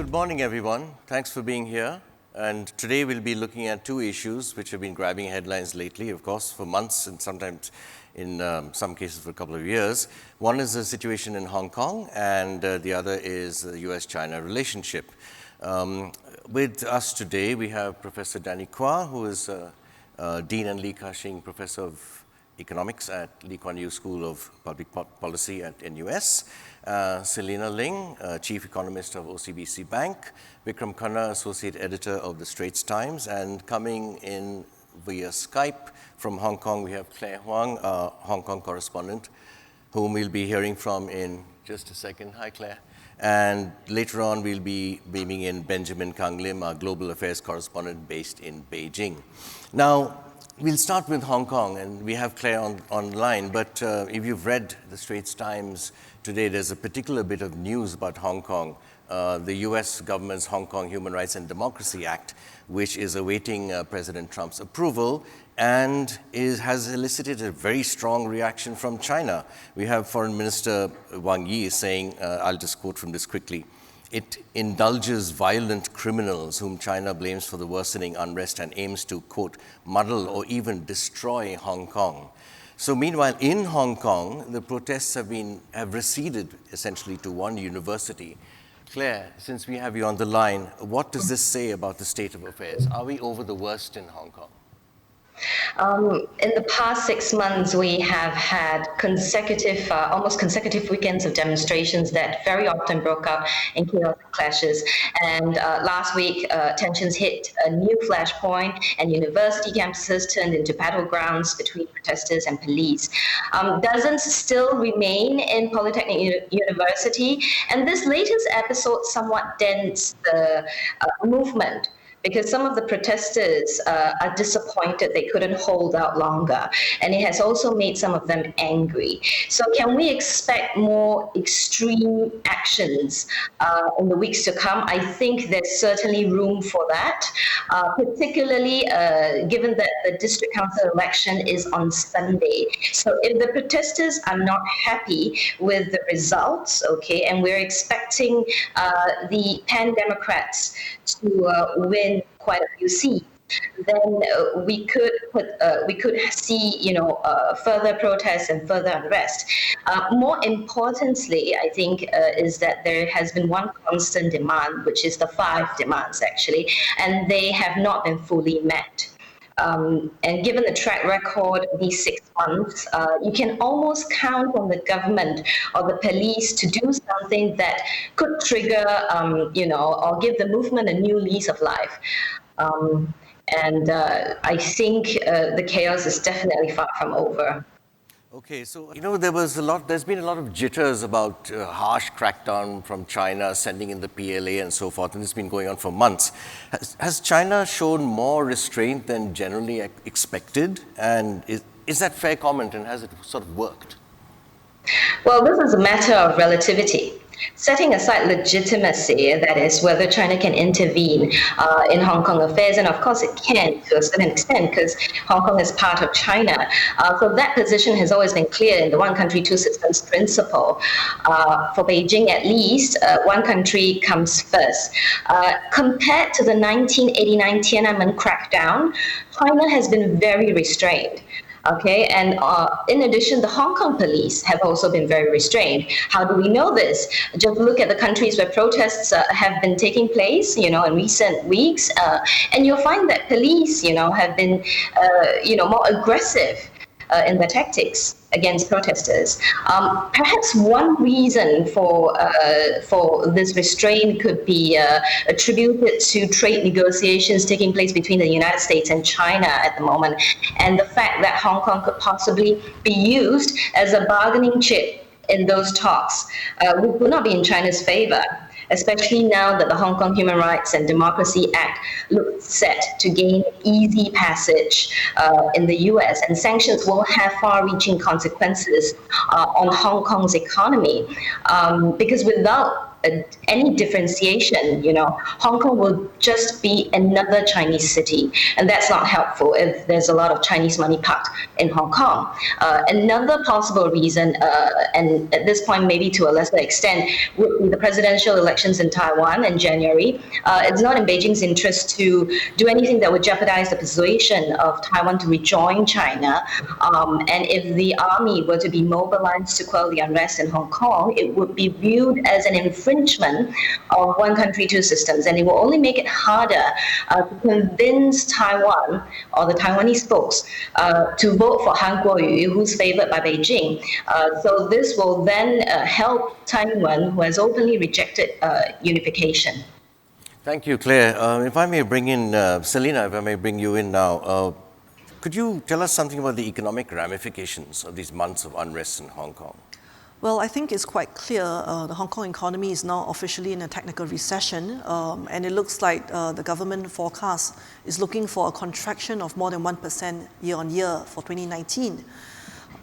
Good morning, everyone. Thanks for being here. And today we'll be looking at two issues which have been grabbing headlines lately, of course, for months and sometimes in some cases for a couple of years. One is the situation in Hong Kong, and the other is the US-China relationship. With us today, we have Professor Danny Quah, who is Dean and Lee Ka-shing Professor of Economics at Lee Kuan Yew School of Public Policy at NUS, Selena Ling, Chief Economist of OCBC Bank, Vikram Khanna, Associate Editor of the Straits Times, and coming in via Skype from Hong Kong, we have Claire Huang, our Hong Kong correspondent, whom we'll be hearing from in just a second. Hi, Claire. And later on, we'll be beaming in Benjamin Kang Lim, our Global Affairs correspondent based in Beijing. Now, we'll start with Hong Kong, and we have Claire online, but if you've read the Straits Times today, there's a particular bit of news about Hong Kong. The US government's Hong Kong Human Rights and Democracy Act, which is awaiting President Trump's approval and has elicited a very strong reaction from China. We have Foreign Minister Wang Yi saying, I'll just quote from this quickly, "It indulges violent criminals whom China blames for the worsening unrest and aims to, quote, muddle or even destroy Hong Kong." So meanwhile, in Hong Kong, the protests have receded essentially to one university. Claire, since we have you on the line, what does this say about the state of affairs? Are we over the worst in Hong Kong? In the past 6 months, we have had almost consecutive weekends of demonstrations that very often broke out in chaotic clashes. And last week, tensions hit a new flashpoint, and university campuses turned into battlegrounds between protesters and police. Dozens still remain in Polytechnic University, and this latest episode somewhat dents the movement, because some of the protesters are disappointed they couldn't hold out longer, and it has also made some of them angry. So can we expect more extreme actions in the weeks to come? I think there's certainly room for that, particularly given that the district council election is on Sunday. So if the protesters are not happy with the results, okay, and we're expecting the pan-Democrats to win quite a few seats, then we could see further protests and further unrest. More importantly, I think, is that there has been one constant demand, which is the 5 demands actually, and they have not been fully met. And given the track record these 6 months, you can almost count on the government or the police to do something that could trigger, or give the movement a new lease of life. And I think the chaos is definitely far from over. Okay, so there's been a lot of jitters about harsh crackdown from China, sending in the PLA and so forth, and it's been going on for months. Has China shown more restraint than generally expected? And is that fair comment, and has it sort of worked? Well, this is a matter of relativity. Setting aside legitimacy, that is, whether China can intervene in Hong Kong affairs, and of course it can to a certain extent because Hong Kong is part of China. So that position has always been clear in the one country, two systems principle. For Beijing, at least, one country comes first. Compared to the 1989 Tiananmen crackdown, China has been very restrained. Okay, and in addition, the Hong Kong police have also been very restrained. How do we know this? Just look at the countries where protests have been taking place, in recent weeks, and you'll find that police, have been, more aggressive in their tactics against protesters. Perhaps one reason for this restraint could be attributed to trade negotiations taking place between the United States and China at the moment, and the fact that Hong Kong could possibly be used as a bargaining chip in those talks, which would not be in China's favor, especially now that the Hong Kong Human Rights and Democracy Act looks set to gain easy passage in the US, and sanctions will have far-reaching consequences on Hong Kong's economy, because without any differentiation, Hong Kong will just be another Chinese city, and that's not helpful if there's a lot of Chinese money parked in Hong Kong. Another possible reason, and at this point maybe to a lesser extent, would be the presidential elections in Taiwan in January. It's not in Beijing's interest to do anything that would jeopardize the persuasion of Taiwan to rejoin China. And if the army were to be mobilized to quell the unrest in Hong Kong, it would be viewed as an infringement of one country, two systems. And it will only make it harder to convince Taiwan or the Taiwanese folks to vote for Han Kuo-yu, who's favored by Beijing. So this will then help Taiwan, who has openly rejected unification. Thank you, Claire. If I may bring in Selina, if I may bring you in now, could you tell us something about the economic ramifications of these months of unrest in Hong Kong? Well, I think it's quite clear the Hong Kong economy is now officially in a technical recession, and it looks like the government forecast is looking for a contraction of more than 1% year on year for 2019.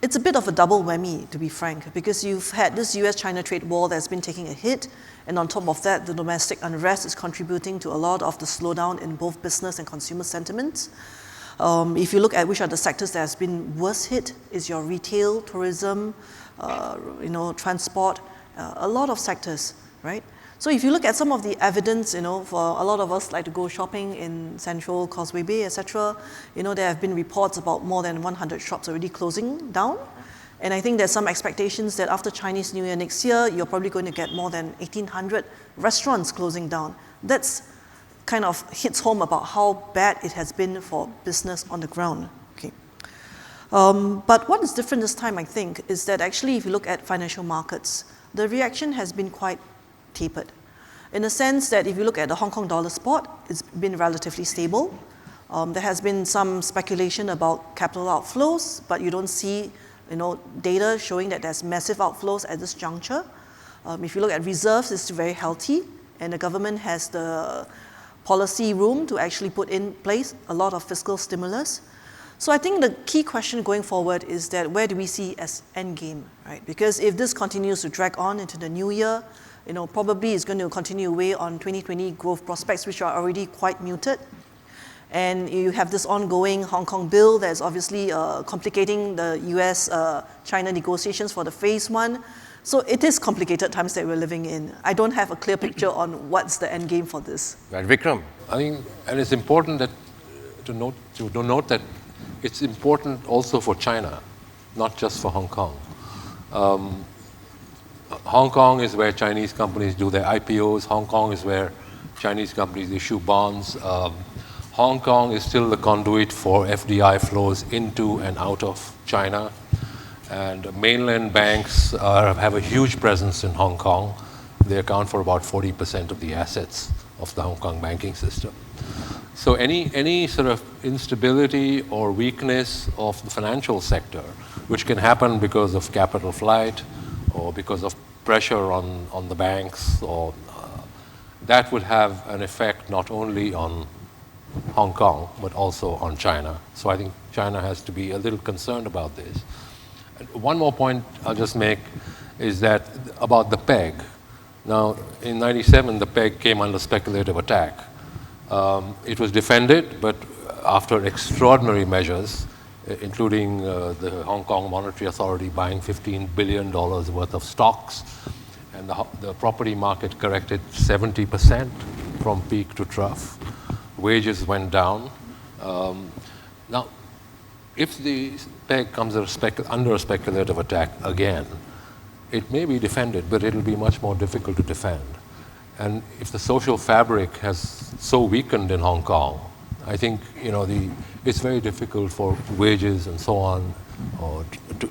It's a bit of a double whammy, to be frank, because you've had this US-China trade war that's been taking a hit, and on top of that, the domestic unrest is contributing to a lot of the slowdown in both business and consumer sentiments. If you look at which are the sectors that has been worst hit, is your retail, tourism, transport, a lot of sectors, right? So if you look at some of the evidence, for a lot of us like to go shopping in Central, Causeway Bay, etc., there have been reports about more than 100 shops already closing down. And I think there's some expectations that after Chinese New Year next year, you're probably going to get more than 1,800 restaurants closing down. That's kind of hits home about how bad it has been for business on the ground. Okay. But what is different this time, I think, is that actually if you look at financial markets, the reaction has been quite tapered. In the sense that if you look at the Hong Kong dollar spot, it's been relatively stable. There has been some speculation about capital outflows, but you don't see data showing that there's massive outflows at this juncture. If you look at reserves, it's very healthy, and the government has the policy room to actually put in place a lot of fiscal stimulus. So I think the key question going forward is that where do we see as endgame, right? Because if this continues to drag on into the new year, probably it's going to continue to weigh on 2020 growth prospects, which are already quite muted. And you have this ongoing Hong Kong bill that's obviously complicating the US-China negotiations for the phase one. So it is complicated times that we're living in. I don't have a clear picture on what's the end game for this. Right, Vikram. I think, and it's important to note that it's important also for China, not just for Hong Kong. Hong Kong is where Chinese companies do their IPOs. Hong Kong is where Chinese companies issue bonds. Hong Kong is still the conduit for FDI flows into and out of China. And mainland banks have a huge presence in Hong Kong. They account for about 40% of the assets of the Hong Kong banking system. So any sort of instability or weakness of the financial sector, which can happen because of capital flight or because of pressure on the banks, or that would have an effect not only on Hong Kong, but also on China. So I think China has to be a little concerned about this. One more point I'll just make is that about the peg. Now, in '97, the peg came under speculative attack. It was defended, but after extraordinary measures, including the Hong Kong Monetary Authority buying $15 billion worth of stocks, and the property market corrected 70% from peak to trough. Wages went down. Now, if the peg comes under a speculative attack again, it may be defended, but it'll be much more difficult to defend. And if the social fabric has so weakened in Hong Kong, I think it's very difficult for wages and so on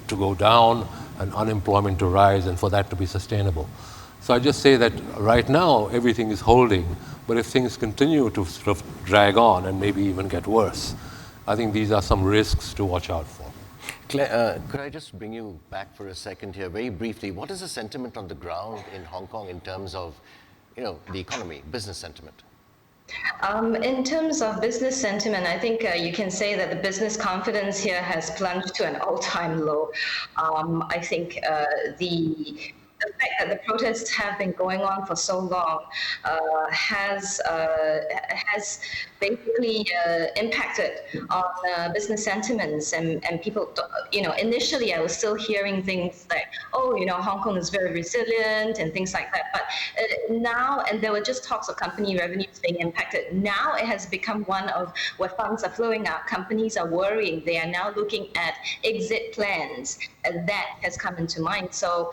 to go down and unemployment to rise and for that to be sustainable. So I just say that right now everything is holding, but if things continue to sort of drag on and maybe even get worse, I think these are some risks to watch out for. Claire, could I just bring you back for a second here, very briefly? What is the sentiment on the ground in Hong Kong in terms of, the economy, business sentiment? In terms of business sentiment, I think you can say that the business confidence here has plunged to an all-time low. I think the the fact that the protests have been going on for so long has basically impacted on business sentiments and people. Initially I was still hearing things like, oh, Hong Kong is very resilient and things like that. But now, and there were just talks of company revenues being impacted. Now it has become one of where funds are flowing out. Companies are worrying. They are now looking at exit plans, and that has come into mind. So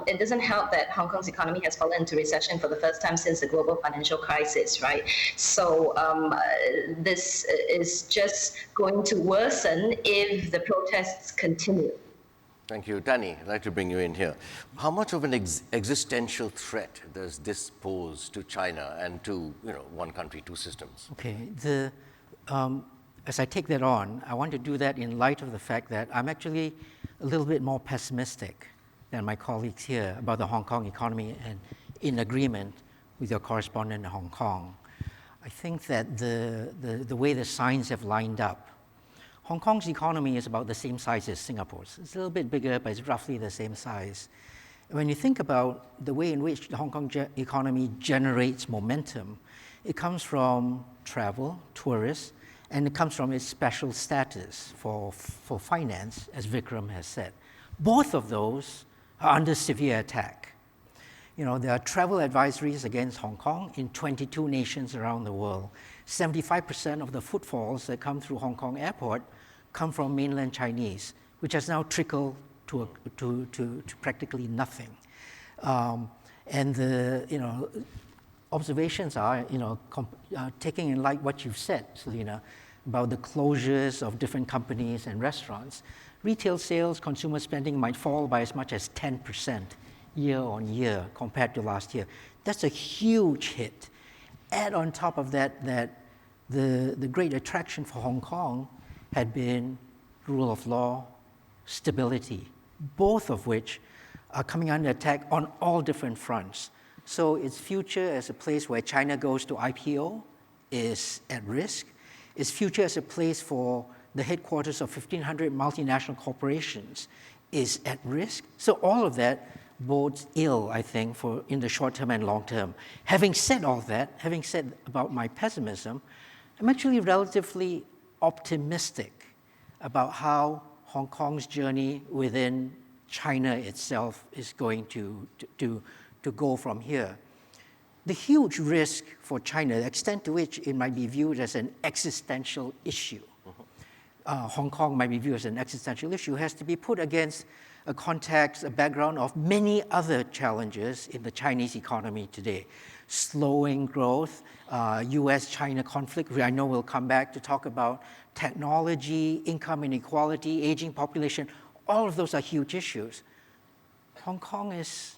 it doesn't help that Hong Kong's economy has fallen into recession for the first time since the global financial crisis, right? So this is just going to worsen if the protests continue. Thank you. Danny, I'd like to bring you in here. How much of an existential threat does this pose to China and to, one country, two systems? Okay. As I take that on, I want to do that in light of the fact that I'm actually a little bit more pessimistic than my colleagues here about the Hong Kong economy, and in agreement with your correspondent in Hong Kong. I think that the way the signs have lined up, Hong Kong's economy is about the same size as Singapore's. It's a little bit bigger, but it's roughly the same size. When you think about the way in which the Hong Kong economy generates momentum, it comes from travel, tourists, and it comes from its special status for finance, as Vikram has said. Both of those are under severe attack. There are travel advisories against Hong Kong in 22 nations around the world. 75% of the footfalls that come through Hong Kong airport come from mainland Chinese, which has now trickled to practically nothing. And the observations are, taking in light what you've said, Selena, about the closures of different companies and restaurants. Retail sales, consumer spending might fall by as much as 10% year on year compared to last year. That's a huge hit. Add on top of that the great attraction for Hong Kong had been rule of law, stability, both of which are coming under attack on all different fronts. So its future as a place where China goes to IPO is at risk. Its future as a place for the headquarters of 1,500 multinational corporations is at risk. So all of that bodes ill, I think, for in the short term and long term. Having said all that, having said about my pessimism, I'm actually relatively optimistic about how Hong Kong's journey within China itself is going to go from here. The huge risk for China, the extent to which it might be viewed as an existential issue, Hong Kong might be viewed as an existential issue, has to be put against a context, a background of many other challenges in the Chinese economy today. Slowing growth, US-China conflict, which I know we'll come back to talk about, technology, income inequality, aging population, all of those are huge issues. Hong Kong is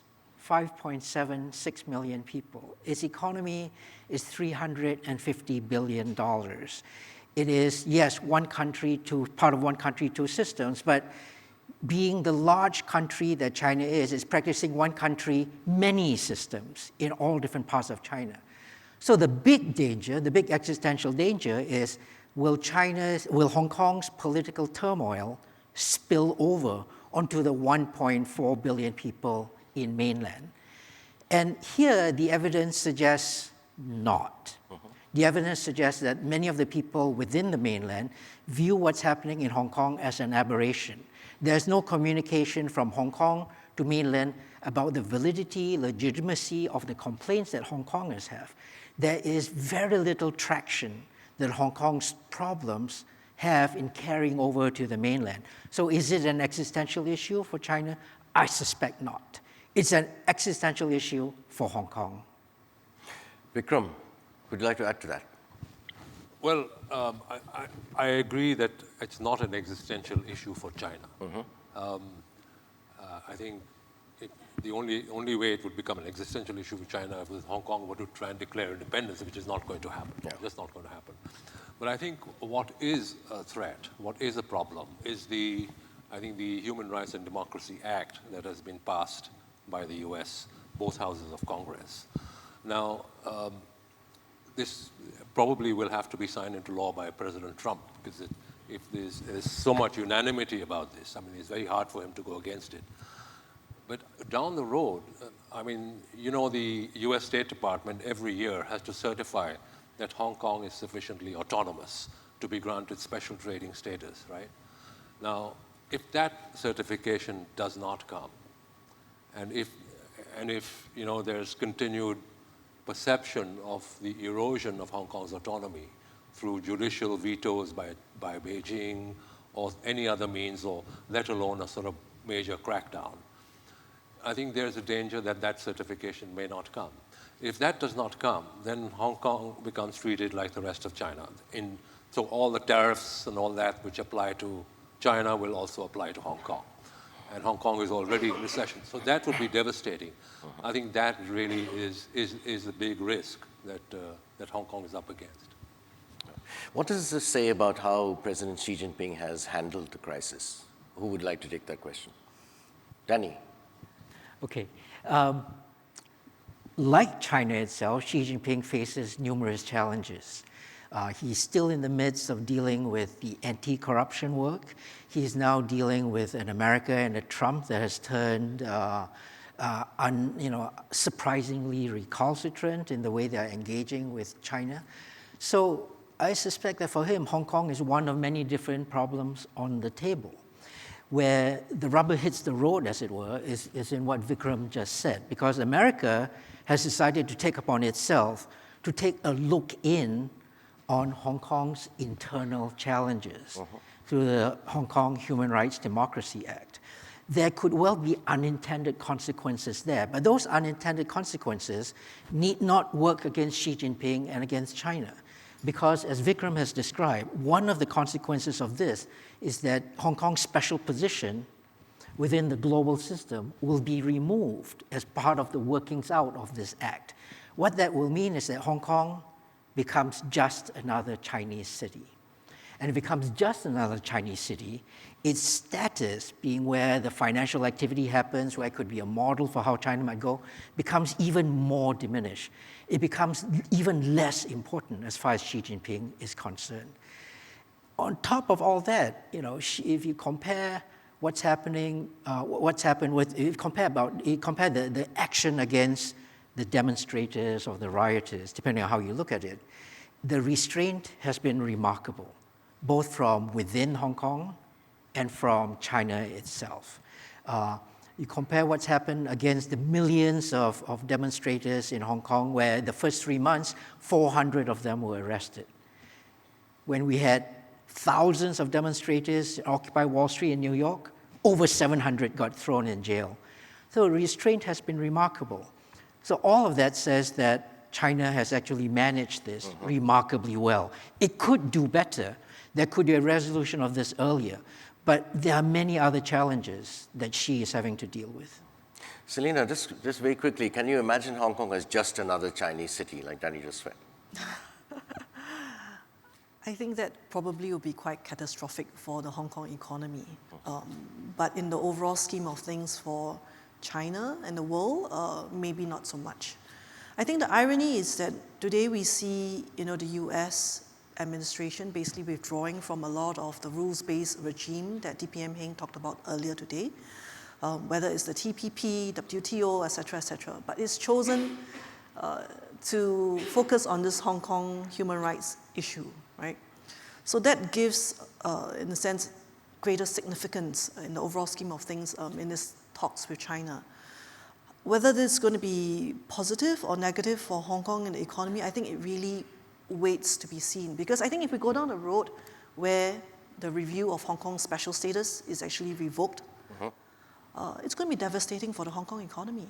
5.76 million people. Its economy is $350 billion. It is, yes, part of one country, two systems, but being the large country that China is practicing one country, many systems in all different parts of China. So the big danger, the big existential danger is, will Hong Kong's political turmoil spill over onto the 1.4 billion people in mainland? And here the evidence suggests not. The evidence suggests that many of the people within the mainland view what's happening in Hong Kong as an aberration. There's no communication from Hong Kong to mainland about the validity, legitimacy of the complaints that Hong Kongers have. There is very little traction that Hong Kong's problems have in carrying over to the mainland. So is it an existential issue for China? I suspect not. It's an existential issue for Hong Kong. Vikram, would you like to add to that? Well, I agree that it's not an existential issue for China. I think the only way it would become an existential issue for China if Hong Kong were to try and declare independence, which is not going to happen. Yeah. Just not going to happen. But I think what is a threat, what is a problem, is the Human Rights and Democracy Act that has been passed by the US, both houses of Congress. Now, this probably will have to be signed into law by President Trump, because if there's so much unanimity about this, I mean, it's very hard for him to go against it. But down the road, I mean, you know, the US State Department every year has to certify that Hong Kong is sufficiently autonomous to be granted special trading status, right? Now, if that certification does not come, and if you know, there's continued perception of the erosion of Hong Kong's autonomy through judicial vetoes by Beijing or any other means, or let alone a sort of major crackdown, I think there's a danger that that certification may not come. If that does not come, then Hong Kong becomes treated like the rest of China. So all the tariffs and all that which apply to China will also apply to Hong Kong. And Hong Kong is already in recession. So that would be devastating. I think that really is a big risk that Hong Kong is up against. What does this say about how President Xi Jinping has handled the crisis? Who would like to take that question? Danny. Okay. Like China itself, Xi Jinping faces numerous challenges. He's still in the midst of dealing with the anti-corruption work. He's now dealing with an America and a Trump that has turned surprisingly recalcitrant in the way they're engaging with China. So I suspect that for him, Hong Kong is one of many different problems on the table. Where the rubber hits the road, as it were, is in what Vikram just said, because America has decided to take upon itself to take a look in on Hong Kong's internal challenges through the Hong Kong Human Rights Democracy Act. There could well be unintended consequences there, but those unintended consequences need not work against Xi Jinping and against China. Because as Vikram has described, one of the consequences of this is that Hong Kong's special position within the global system will be removed as part of the workings out of this act. What that will mean is that Hong Kong becomes just another Chinese city. And it becomes just another Chinese city, its status being where the financial activity happens, where it could be a model for how China might go, becomes even more diminished. It becomes even less important as far as Xi Jinping is concerned. On top of all that, you know, if you compare what's happening, compare the action against the demonstrators or the rioters, depending on how you look at it, the restraint has been remarkable, both from within Hong Kong and from China itself. You compare what's happened against the millions of demonstrators in Hong Kong, where the first 3 months, 400 of them were arrested. When we had thousands of demonstrators occupy Wall Street in New York, over 700 got thrown in jail. So restraint has been remarkable. So all of that says that China has actually managed this remarkably well. It could do better. There could be a resolution of this earlier. But there are many other challenges that Xi is having to deal with. Selena, just very quickly, can you imagine Hong Kong as just another Chinese city, like Danny just said? I think that probably will be quite catastrophic for the Hong Kong economy. But in the overall scheme of things for China and the world, maybe not so much. I think the irony is that today we see, the US administration basically withdrawing from a lot of the rules-based regime that DPM Heng talked about earlier today, whether it's the TPP, WTO, etc., but it's chosen to focus on this Hong Kong human rights issue, right? So that gives, in a sense, greater significance in the overall scheme of things in these talks with China. Whether this is going to be positive or negative for Hong Kong and the economy, I think it really waits to be seen. Because I think if we go down the road where the review of Hong Kong's special status is actually revoked, it's going to be devastating for the Hong Kong economy.